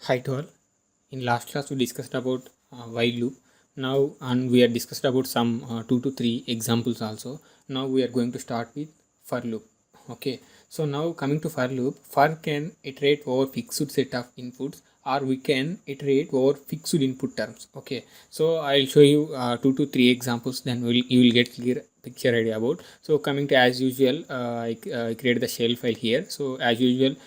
Hi to all. In last class we discussed about while loop. Now and we had discussed about some 2 to 3 examples also. Now we are going to start with for loop. Okay. So now coming to for loop, for can iterate over fixed set of inputs or we can iterate over fixed input terms. Okay. So I'll show you 2 to 3 examples. Then you will get clear picture idea about. So coming to as usual, I create the shell file here. So as usual,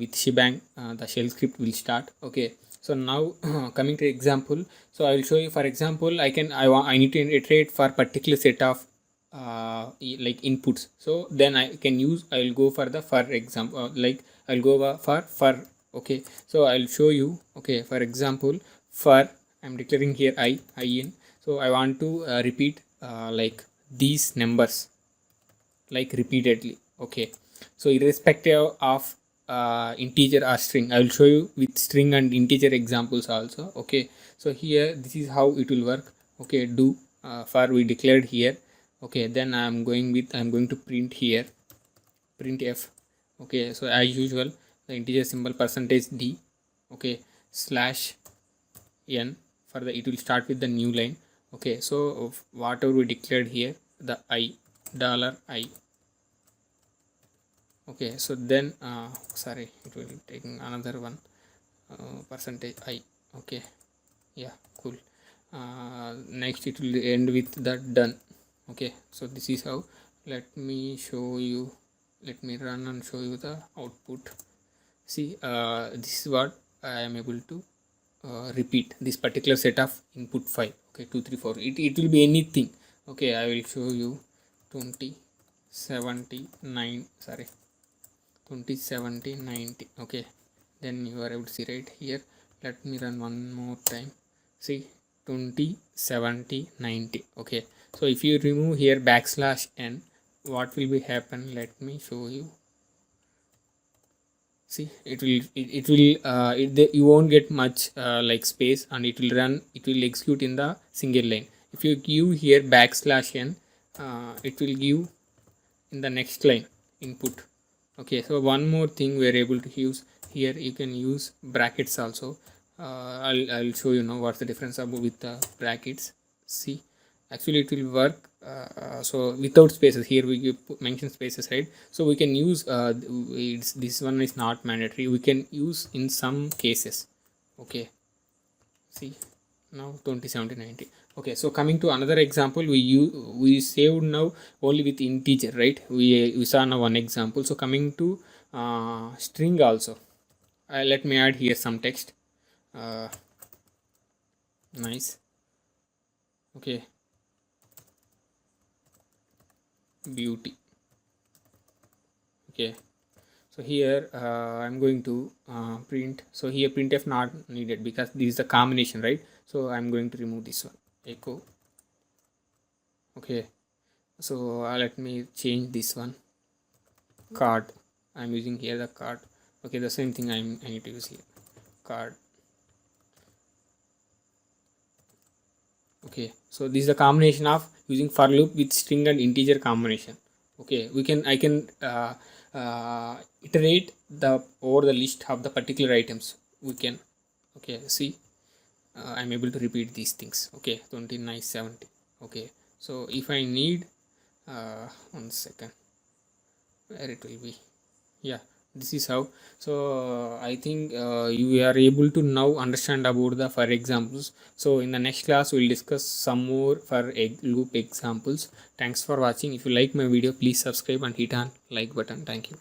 with shebang the shell script will start. Okay, so now coming to example, so I will show you. For example, I need to iterate for particular set of like inputs. So then I will go for the for example, like I'll go for. Okay, so I'll show you. Okay, for example, for I'm declaring here I in. So I want to repeat like these numbers like repeatedly. Okay, so irrespective of integer or string, I will show you with string and integer examples also. Okay, so here this is how it will work. Okay, do for we declared here. Okay, then I'm going to print here, print f. Okay, so as usual the integer symbol percentage d. Okay, slash n for the it will start with the new line. Okay, so whatever we declared here, the I dollar I. Okay, so then sorry, it will be taking another one, percentage I. Okay, yeah, cool. Next it will end with the done. Okay, so this is how. Let me show you, let me run and show you the output. See, this is what I am able to repeat this particular set of input file. Okay, 2 3 4, it will be anything. Okay, I will show you 20 79, sorry, 20 70 90. Okay, then you are able to see right here. Let me run one more time. See, 20 70 90. Okay, so if you remove here backslash n, what will be happen? Let me show you. See, you won't get much like space, and it will execute in the single line. If you give here backslash n, it will give in the next line input. Okay, so one more thing we are able to use here, you can use brackets also. I'll show you now what's the difference with the brackets. See, actually it will work. So without spaces, here we mention spaces, right? So we can use this one is not mandatory, we can use in some cases. Okay, see, now 20 70 90. Okay, so coming to another example, we saved now only with integer, right? We saw now one example. So coming to string also, let me add here some text. Nice. Okay, beauty. Okay, so here I'm going to print. So here printf not needed because this is a combination, right? So I'm going to remove this one, echo. Okay, so let me change this one, card. I'm using here the card. Okay, the same thing I need to use here, card. Okay, so this is a combination of using for loop with string and integer combination. Okay, I can iterate the over the list of the particular items. We can. Okay, see, I'm able to repeat these things. Okay, 29 70. Okay, so if I need 1 second, where it will be, yeah, this is how. So I think you are able to now understand about the for examples. So in the next class we'll discuss some more for loop examples. Thanks for watching. If you like my video, please subscribe and hit on like button. Thank you.